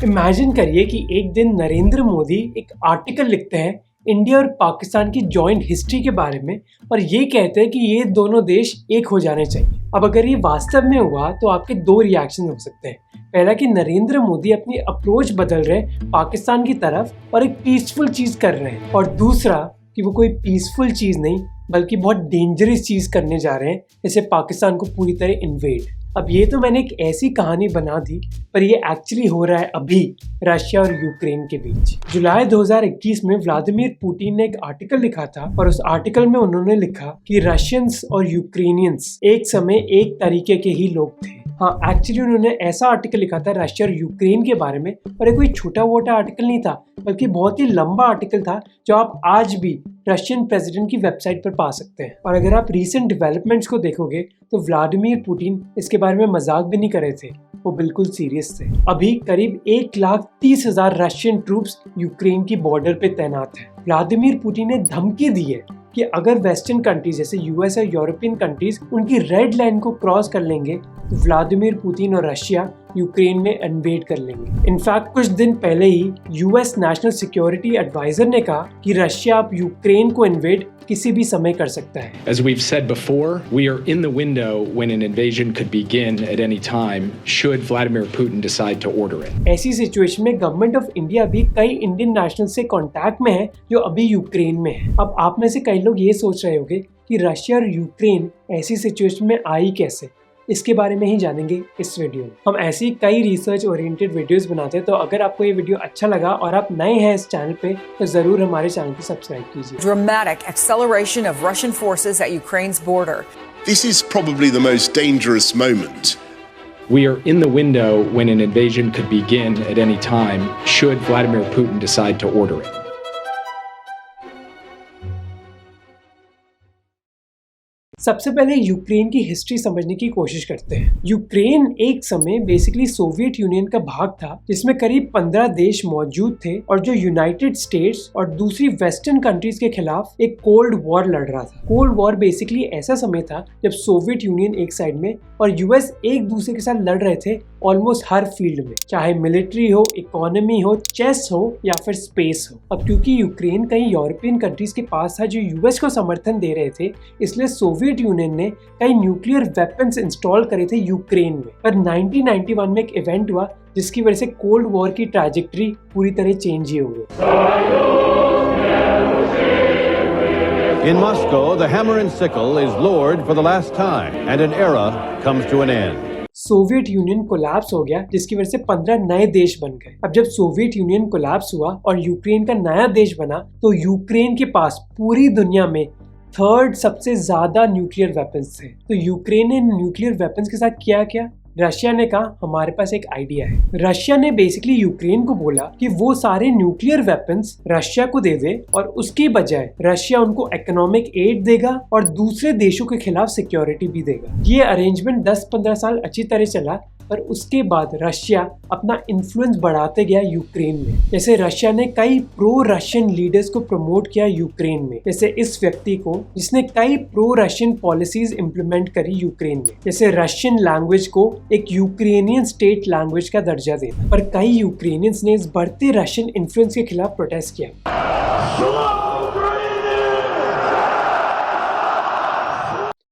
Imagine करिए कि एक दिन नरेंद्र मोदी एक आर्टिकल लिखते हैं इंडिया और पाकिस्तान की जॉइंट हिस्ट्री के बारे में और ये कहते हैं कि ये दोनों देश एक हो जाने चाहिए। अब अगर ये वास्तव में हुआ तो आपके दो रिएक्शन हो सकते हैं। पहला कि नरेंद्र मोदी अपनी अप्रोच बदल रहे हैं पाकिस्तान की तरफ और एक पीसफुल चीज कर रहे हैं, और दूसरा कि वो कोई पीसफुल चीज नहीं बल्कि बहुत डेंजरस चीज करने जा रहे हैं, जैसे पाकिस्तान को पूरी तरह इन्वेड। अब ये तो मैंने एक ऐसी कहानी बना दी, पर ये एक्चुअली हो रहा है अभी रशिया और यूक्रेन के बीच। जुलाई 2021 में व्लादिमीर पुतिन ने एक आर्टिकल लिखा था और उस आर्टिकल में उन्होंने लिखा कि रशियंस और यूक्रेनियंस एक समय एक तरीके के ही लोग थे। हाँ, एक्चुअली उन्होंने ऐसा आर्टिकल लिखा था रशिया और यूक्रेन के बारे में, और ये कोई छोटा मोटा आर्टिकल नहीं था बल्कि बहुत ही लंबा आर्टिकल था जो आप आज भी रशियन प्रेसिडेंट की वेबसाइट पर पा सकते हैं। और अगर आप रीसेंट डेवलपमेंट्स को देखोगे तो व्लादिमीर पुतिन इसके बारे में मजाक भी नहीं कर रहे थे, वो बिल्कुल सीरियस थे। अभी करीब 1,30,000 रशियन ट्रूप्स यूक्रेन की बॉर्डर पे तैनात हैं। व्लादिमीर पुतिन ने धमकी दी है कि अगर वेस्टर्न कंट्रीज जैसे यूएस और यूरोपियन कंट्रीज उनकी रेड लाइन को क्रॉस कर लेंगे तो व्लादिमीर पुतिन और रशिया यूक्रेन में इन्वेड कर लेंगे। इनफैक्ट कुछ दिन पहले ही यूएस नेशनल सिक्योरिटी एडवाइजर ने कहा कि रशिया अब यूक्रेन को इन्वेड किसी भी समय कर सकता है। As we've said before, we are in the window when an invasion could begin at any time should Vladimir Putin decide to order it. ऐसी सिचुएशन में गवर्नमेंट ऑफ इंडिया भी कई इंडियन नेशनल से कांटेक्ट में है जो अभी Ukraine में है। अब आप में से कई लोग ये सोच रहे होंगे कि रशिया और यूक्रेन ऐसी सिचुएशन में आई कैसे, इसके बारे में ही जानेंगे इस वीडियो में। हम ऐसी कई रिसर्च ओरिएंटेड वीडियोस बनाते हैं, तो अगर आपको ये वीडियो अच्छा लगा और आप नए हैं इस चैनल पे तो जरूर हमारे चैनल को सब्सक्राइब कीजिए। Dramatic acceleration of Russian forces at Ukraine's border. This is probably the most dangerous moment. We are in the window when an invasion could begin at any time should Vladimir Putin decide to order it. सबसे पहले Ukraine की history समझने की कोशिश करते हैं। Ukraine एक समय बेसिकली सोवियत यूनियन का भाग था जिसमें करीब 15 देश मौजूद थे और जो यूनाइटेड स्टेट्स और दूसरी वेस्टर्न कंट्रीज के खिलाफ एक कोल्ड वॉर लड़ रहा था। कोल्ड वॉर बेसिकली ऐसा समय था जब सोवियत यूनियन एक साइड में और यूएस एक दूसरे के साथ लड़ रहे थे ऑलमोस्ट हर फील्ड में, चाहे मिलिट्री हो, इकोनॉमी हो, चेस हो या फिर स्पेस हो। अब क्योंकि यूक्रेन कई यूरोपियन कंट्रीज के पास था जो यूएस को समर्थन दे रहे थे, इसलिए सोवियत यूनियन ने कई न्यूक्लियर वेपन्स इंस्टॉल करे थे यूक्रेन में। पर 1991 में एक इवेंट हुआ जिसकी वजह से कोल्ड वॉर की ट्रैजेक्टरी पूरी तरह चेंज ही हो गई। In Moscow, the hammer and sickle is lowered for the last time, and an era comes to an end. Soviet union collapse हो गया जिसकी वजह से 15 नए देश बन गए। अब जब सोवियत यूनियन कोलैप्स हुआ और यूक्रेन का नया देश बना तो यूक्रेन के पास पूरी दुनिया में थर्ड सबसे ज्यादा न्यूक्लियर वेपन्स थे। तो यूक्रेन ने न्यूक्लियर वेपन्स के साथ किया क्या? रशिया ने कहा हमारे पास एक आइडिया है। रशिया ने बेसिकली यूक्रेन को बोला कि वो सारे न्यूक्लियर वेपन्स रशिया को दे दे और उसकी बजाय रशिया उनको इकोनॉमिक एड देगा और दूसरे देशों के खिलाफ सिक्योरिटी भी देगा। ये अरेंजमेंट 10-15 साल अच्छी तरह चला, पर उसके बाद रशिया अपना इन्फ्लुएंस बढ़ाते गया यूक्रेन में। जैसे रशिया ने कई प्रो रशियन लीडर्स को प्रमोट किया यूक्रेन में, जैसे इस व्यक्ति को जिसने कई प्रो रशियन पॉलिसीज इंप्लीमेंट करी यूक्रेन में, जैसे रशियन लैंग्वेज को एक यूक्रेनियन स्टेट लैंग्वेज का दर्जा देना। पर कई यूक्रेनियंस ने इस बढ़ते रशियन इन्फ्लुएंस के खिलाफ प्रोटेस्ट किया।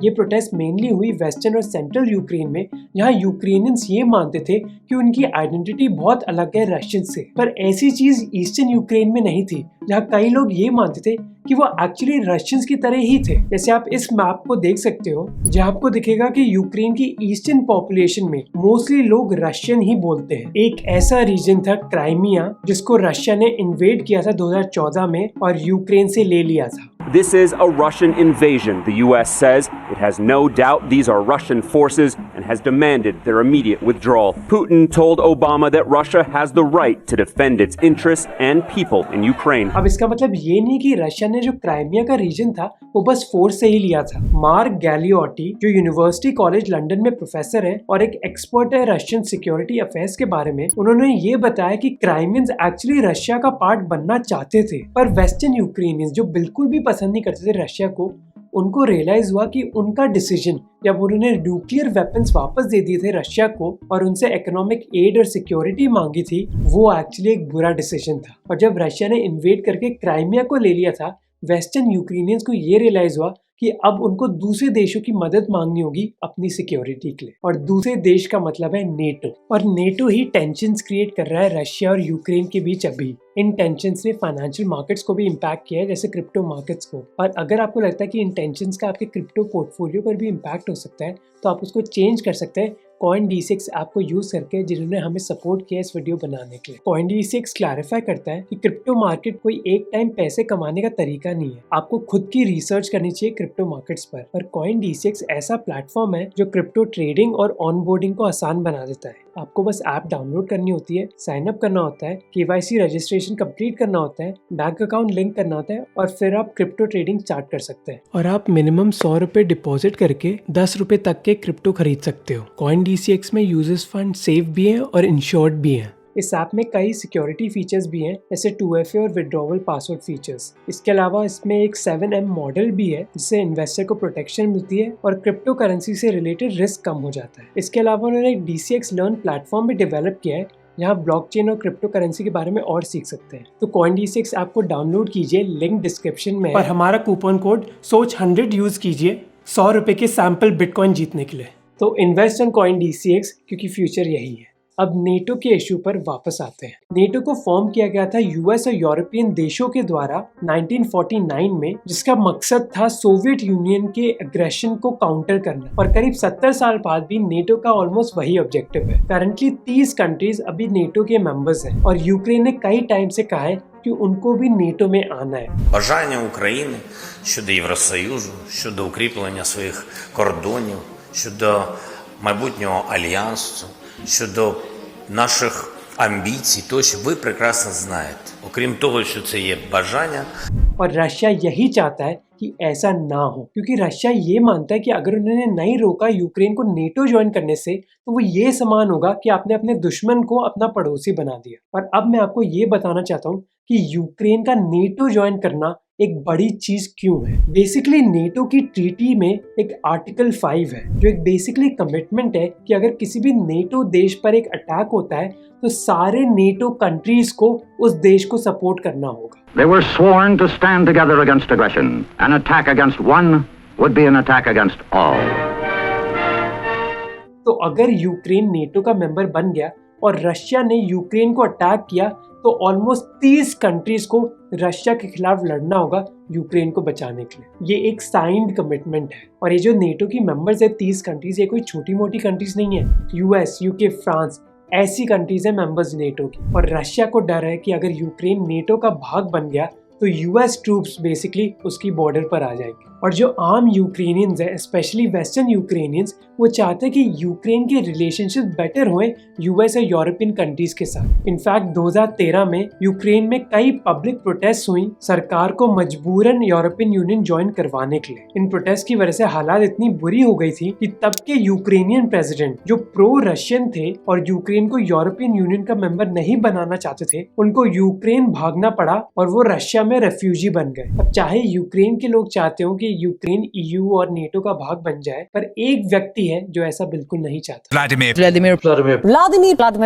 ये प्रोटेस्ट मेनली हुई वेस्टर्न और सेंट्रल यूक्रेन में, जहां यूक्रेनियंस ये मानते थे कि उनकी आइडेंटिटी बहुत अलग है रशियन से। पर ऐसी चीज ईस्टर्न यूक्रेन में नहीं थी, जहां कई लोग ये मानते थे कि वो एक्चुअली रशियंस की तरह ही थे। जैसे आप इस मैप को देख सकते हो जहां आपको दिखेगा कि यूक्रेन की ईस्टर्न पॉपुलेशन में मोस्टली लोग रशियन ही बोलते हैं। एक ऐसा रीजन था क्राइमिया जिसको रशिया ने इन्वेड किया था 2014 में और यूक्रेन से ले लिया था। This is a Russian invasion, the U.S. says. It has no doubt these are Russian forces and has demanded their immediate withdrawal. Putin told Obama that Russia has the right to defend its interests and people in Ukraine. अब इसका मतलब ये नहीं कि Russia ने जो Crimea का reason था वो बस फोर्स से ही लिया था। मार्क गैलियोटी जो यूनिवर्सिटी कॉलेज लंदन में प्रोफेसर है और एक एक्सपर्ट है रशियन सिक्योरिटी अफेयर्स के बारे में, उन्होंने ये बताया कि क्राइमियंस एक्चुअली रशिया का पार्ट बनना चाहते थे, पर वेस्टर्न यूक्रेनियंस जो बिल्कुल भी पसंद नहीं करते थे रशिया को, उनको रियलाइज हुआ कि उनका डिसीजन जब उन्होंने न्यूक्लियर वेपन्स वापस दे दिए थे रशिया को और उनसे इकोनॉमिक एड और सिक्योरिटी मांगी थी, वो एक्चुअली एक बुरा डिसीजन था। और जब रशिया ने इन्वेड करके क्राइमिया को ले लिया था, वेस्टर्न यूक्रेनियंस को ये रियलाइज हुआ कि अब उनको दूसरे देशों की मदद मांगनी होगी अपनी सिक्योरिटी के लिए। और दूसरे देश का मतलब है नेटो, और नेटो ही टेंशन्स क्रिएट कर रहा है रशिया और यूक्रेन के बीच अभी। इन टेंशन्स ने फाइनेंशियल मार्केट्स को भी इम्पैक्ट किया है, जैसे क्रिप्टो मार्केट्स को। और अगर आपको लगता है कि इन टेंशन्स का आपके क्रिप्टो पोर्टफोलियो पर भी इम्पैक्ट हो सकता है, तो आप उसको चेंज कर सकते हैं CoinDC6 ऐप को यूज करके, जिन्होंने हमें सपोर्ट किया इस वीडियो बनाने के लिए। CoinDC6 क्लैरिफाई करता है कि क्रिप्टो मार्केट कोई एक टाइम पैसे कमाने का तरीका नहीं है, आपको खुद की रिसर्च करनी चाहिए क्रिप्टो मार्केट्स पर। और CoinDC6 ऐसा प्लेटफॉर्म है जो क्रिप्टो ट्रेडिंग और ऑनबोर्डिंग को आसान बना देता है। आपको बस ऐप डाउनलोड करनी होती है, साइन अप करना होता है, KYC रजिस्ट्रेशन कंप्लीट करना होता है, बैंक अकाउंट लिंक करना होता है, और फिर आप क्रिप्टो ट्रेडिंग स्टार्ट कर सकते हैं। और आप मिनिमम 100 रुपए डिपॉजिट करके 10 रुपए तक के क्रिप्टो खरीद सकते हो। CoinDC6 में यूजर्स फंड सेफ भी हैं और इंश्योर्ड भी हैं। इस ऐप में कई सिक्योरिटी फीचर्स भी हैं, जैसे 2FA और विड्रॉवल पासवर्ड फीचर्स। इसके अलावा इसमें एक 7M मॉडल भी है, जिससे इन्वेस्टर को प्रोटेक्शन मिलती है और क्रिप्टो करेंसी से रिलेटेड रिस्क कम हो जाता है। इसके अलावा उन्होंने एक DCX लर्न प्लेटफॉर्म भी डेवलप किया है, जहाँ ब्लॉकचेन और क्रिप्टो करेंसी के बारे में और सीख सकते हैं। तो CoinDC6 ऐप को डाउनलोड कीजिए, लिंक डिस्क्रिप्शन में है, और हमारा कूपन कोड SOCH100 यूज कीजिए 100 रुपए के सैंपल बिटकॉइन जीतने के लिए। तो इन्वेस्ट ऑन CoinDC6, क्योंकि फ्यूचर यही है। अब नेटो के इशू पर वापस आते हैं। नेटो को फॉर्म किया गया था यूएस और यूरोपियन देशों के द्वारा 1949 में, जिसका मकसद था सोवियत यूनियन के एग्रेशन को काउंटर करना। और करीब 70 साल बाद भी नेटो का ऑलमोस्ट वही ऑब्जेक्टिव है। करंटली 30 कंट्रीज अभी नेटो के मेंबर्स हैं, और यूक्रेन ने कई टाइम से कहा है कि उनको भी नेटो में आना है। Бажання України щодо Євросоюзу, щодо укріплення своїх кордонів, щодо майбутнього альянсу, щодо наших амбіцій, тощо ви прекрасно знаєте. Окрім того, що це є бажання. और रशिया यही चाहता है कि ऐसा ना हो, क्योंकि रशिया ये मानता है कि अगर उन्होंने नहीं रोका यूक्रेन को नेटो ज्वाइन करने से, तो वो ये समान होगा कि आपने अपने दुश्मन को अपना पड़ोसी बना दिया। और अब मैं आपको ये बताना चाहता हूँ कि यूक्रेन का नेटो ज्वाइन करना एक बड़ी चीज क्यों है। बेसिकली नेटो की ट्रीटी में एक आर्टिकल 5 है, जो एक बेसिकली कमिटमेंट है कि अगर किसी भी नेटो देश पर एक अटैक होता है, तो सारे नेटो कंट्रीज को उस देश को सपोर्ट करना होगा। They were sworn to stand together against aggression. An attack against one would be an attack against all. तो अगर यूक्रेन नेटो का मेंबर बन गया और रशिया ने यूक्रेन को अटैक किया, तो ऑलमोस्ट 30 कंट्रीज को रशिया के खिलाफ लड़ना होगा यूक्रेन को बचाने के लिए। ये एक साइंड कमिटमेंट है। और ये जो नेटो की मेंबर्स है 30 कंट्रीज, ये कोई छोटी मोटी कंट्रीज नहीं है। US, UK, फ्रांस, ऐसी कंट्रीज है मेंबर्स नेटो की। और रशिया को डर है कि अगर यूक्रेन नेटो का भाग बन गया, तो US ट्रूप्स बेसिकली उसकी बॉर्डर पर आ जाएंगे। और जो आम यूक्रेनियंस हैं, स्पेशली वेस्टर्न यूक्रेनियंस, वो चाहते हैं कि यूक्रेन के रिलेशनशिप बेटर होए US और यूरोपियन कंट्रीज के साथ। इनफैक्ट 2013 में यूक्रेन में कई पब्लिक प्रोटेस्ट हुई सरकार को मजबूरन यूरोपियन यूनियन ज्वाइन करवाने के लिए। इन प्रोटेस्ट की वजह से हालात इतनी बुरी हो गई थी कि तब के यूक्रेनियन प्रेसिडेंट, जो प्रो रशियन थे और यूक्रेन को यूरोपियन यूनियन का मेंबर नहीं बनाना चाहते थे, उनको यूक्रेन भागना पड़ा और वो रशिया में रेफ्यूजी बन गए। अब चाहे यूक्रेन के लोग चाहते हो कि यूक्रेन EU और नेटो का भाग बन जाए, पर एक व्यक्ति है जो ऐसा बिल्कुल नहीं चाहता।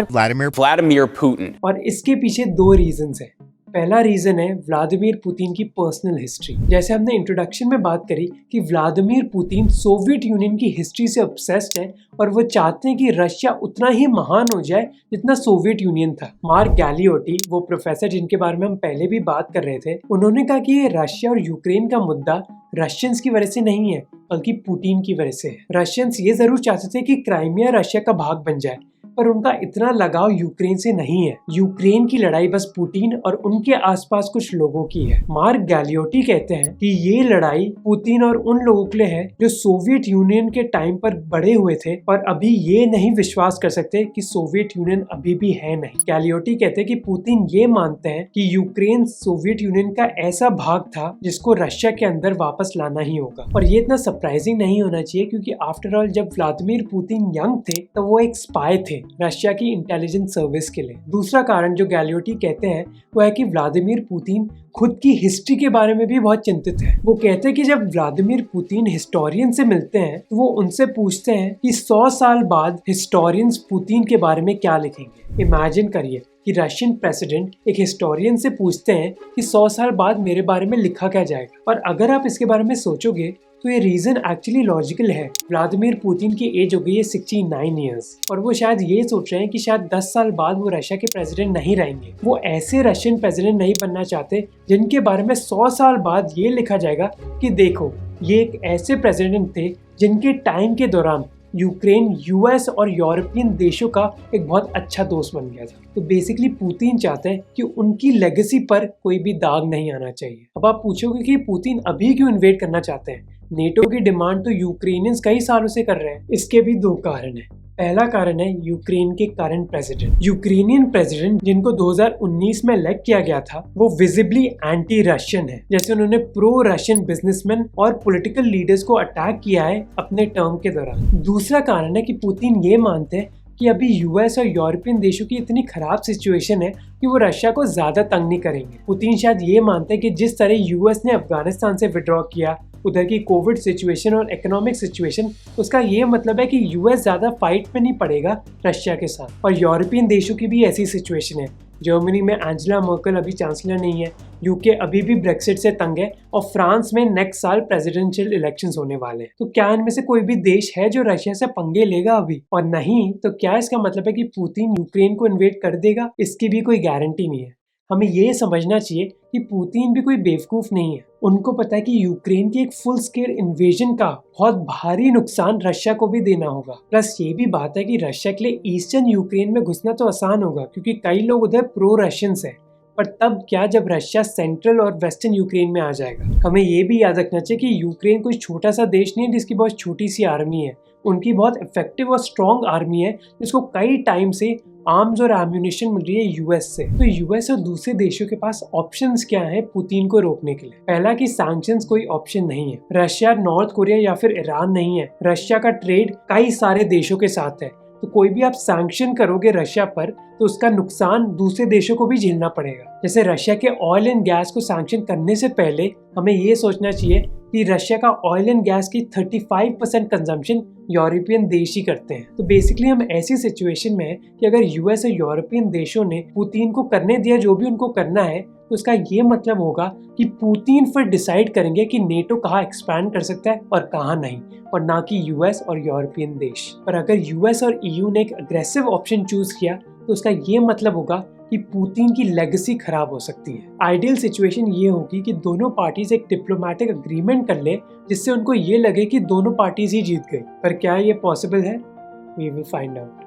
Vladimir Putin. और इसके पीछे 2 रीजंस हैं। पहला रीजन है व्लादिमीर पुतिन की पर्सनल हिस्ट्री। जैसे हमने इंट्रोडक्शन में बात करी कि व्लादिमीर पुतिन सोवियत यूनियन की हिस्ट्री से ऑब्सेस्ड है, और वो चाहते हैं कि रशिया उतना ही महान हो जाए जितना सोवियत यूनियन था। मार्क गैलियोटी, वो प्रोफेसर जिनके बारे में हम पहले भी बात कर रहे थे, उन्होंने कहा कि ये रशिया और यूक्रेन का मुद्दा रशियंस की वजह से नहीं है, बल्कि पुतिन की वजह से है। रशियंस ये जरूर चाहते थे कि क्राइमिया रशिया का भाग बन जाए, पर उनका इतना लगाव यूक्रेन से नहीं है। यूक्रेन की लड़ाई बस पुतिन और उनके आसपास कुछ लोगों की है। मार्क गैलियोटी कहते हैं कि ये लड़ाई पुतिन और उन लोगों के लिए है जो सोवियत यूनियन के टाइम पर बड़े हुए थे और अभी ये नहीं विश्वास कर सकते कि सोवियत यूनियन अभी भी है नहीं। गैलियोटी कहते हैं कि पुतिन ये मानते हैं कि यूक्रेन सोवियत यूनियन का ऐसा भाग था जिसको रशिया के अंदर वापस लाना ही होगा। और ये इतना सरप्राइजिंग नहीं होना चाहिए, क्योंकि आफ्टर ऑल जब व्लादिमीर पुतिन यंग थे तो वो एक स्पाई थे रशिया की इंटेलिजेंस सर्विस के लिए। दूसरा कारण जो गैलियोटी कहते हैं वो है कि व्लादिमीर पुतिन खुद की हिस्ट्री के बारे में भी बहुत चिंतित है। वो कहते हैं कि जब व्लादिमीर पुतिन हिस्टोरियन से मिलते हैं तो वो उनसे पूछते हैं कि 100 साल बाद हिस्टोरियंस पुतिन के बारे में क्या लिखेंगे। इमेजिन करिए कि रशियन प्रेसिडेंट एक हिस्टोरियन से पूछते हैं कि 100 साल बाद मेरे बारे में लिखा क्या जाएगा। और अगर आप इसके बारे में सोचोगे तो ये रीजन एक्चुअली लॉजिकल है। व्लादिमीर पुतिन की एज हो गई है 69 ईयर्स और वो शायद ये सोच रहे हैं कि शायद 10 साल बाद वो रशिया के प्रेसिडेंट नहीं रहेंगे। वो ऐसे रशियन प्रेसिडेंट नहीं बनना चाहते जिनके बारे में 100 साल बाद ये लिखा जाएगा कि देखो ये एक ऐसे प्रेसिडेंट थे जिनके टाइम के दौरान यूक्रेन यूएस और यूरोपियन देशों का एक बहुत अच्छा दोस्त बन गया था। तो बेसिकली पुतिन चाहते हैं कि उनकी लेगेसी पर कोई भी दाग नहीं आना चाहिए। अब आप पूछोगे कि पुतिन अभी क्यों इन्वेड करना चाहते हैं। नेटो की डिमांड तो यूक्रेनियंस कई सालों से कर रहे हैं। इसके भी दो कारण हैं। पहला कारण है यूक्रेन के करंट प्रेसिडेंट। यूक्रेनियन प्रेसिडेंट जिनको 2019 में इलेक्ट किया गया था वो विजिबली एंटी रशियन है। जैसे उन्होंने प्रो रशियन बिजनेसमैन और पॉलिटिकल लीडर्स को अटैक किया है अपने टर्म के दौरान। दूसरा कारण है कि पुतिन ये मानते हैं कि अभी यूएस और यूरोपियन देशों की इतनी खराब सिचुएशन है कि वो रशिया को ज्यादा तंग नहीं करेंगे। पुतिन शायद ये मानते हैं कि जिस तरह यूएस ने अफगानिस्तान से विड्रॉ किया, उधर की कोविड सिचुएशन और इकोनॉमिक सिचुएशन, उसका ये मतलब है कि यूएस ज्यादा फाइट में नहीं पड़ेगा रशिया के साथ। और यूरोपियन देशों की भी ऐसी सिचुएशन है। जर्मनी में एंजेला मर्केल अभी चांसलर नहीं है, यूके अभी भी ब्रेक्सिट से तंग है और फ्रांस में नेक्स्ट साल प्रेसिडेंशियल इलेक्शंस होने वाले हैं। तो क्या इनमें से कोई भी देश है जो रशिया से पंगे लेगा अभी? और नहीं तो क्या इसका मतलब है कि पुतिन यूक्रेन को इन्वेड कर देगा? इसकी भी कोई गारंटी नहीं है। हमें ये समझना चाहिए कि पुतिन भी कोई बेवकूफ नहीं है। उनको पता है कि यूक्रेन की एक फुल स्केल इन्वेजन का बहुत भारी नुकसान रशिया को भी देना होगा। प्लस ये भी बात है कि रशिया के लिए ईस्टर्न यूक्रेन में घुसना तो आसान होगा क्योंकि कई लोग उधर प्रो रशियंस हैं। पर तब क्या जब रशिया सेंट्रल और वेस्टर्न यूक्रेन में आ जाएगा। हमें ये भी याद रखना चाहिए कि यूक्रेन कोई छोटा सा देश नहीं है जिसकी बहुत छोटी सी आर्मी है। उनकी बहुत इफेक्टिव और स्ट्रॉन्ग आर्मी है जिसको कई टाइम से आर्म्स और एम्यूनिशन मिल रही है यूएस से। तो यूएस और दूसरे देशों के पास ऑप्शंस क्या हैं पुतिन को रोकने के लिए? पहला कि सैंक्शंस कोई ऑप्शन नहीं है। रशिया नॉर्थ कोरिया या फिर ईरान नहीं है। रशिया का ट्रेड कई सारे देशों के साथ है। तो कोई भी आप सैंक्शन करोगे रशिया पर तो उसका नुकसान दूसरे देशों को भी झेलना पड़ेगा। जैसे रशिया के ऑयल एंड गैस को सैंक्शन करने से पहले हमें ये सोचना चाहिए कि रशिया का ऑयल एंड गैस की 35% कंजम्पशन यूरोपियन देश ही करते हैं। तो बेसिकली हम ऐसी सिचुएशन में हैं कि अगर यूएस और यूरोपियन देशों ने पुतिन को करने दिया जो भी उनको करना है तो उसका ये मतलब होगा कि पुतिन फिर डिसाइड करेंगे कि नेटो कहाँ एक्सपैंड कर सकता है और कहाँ नहीं, और ना कि यूएस और यूरोपियन देश। पर अगर यूएस और ईयू ने एक अग्रेसिव ऑप्शन चूज किया तो उसका ये मतलब होगा कि पुतिन की लेगेसी खराब हो सकती है। आइडियल सिचुएशन ये होगी कि दोनों पार्टीज एक डिप्लोमेटिक अग्रीमेंट कर ले जिससे उनको ये लगे कि दोनों पार्टीज ही जीत गई। पर क्या ये पॉसिबल है? We will find out.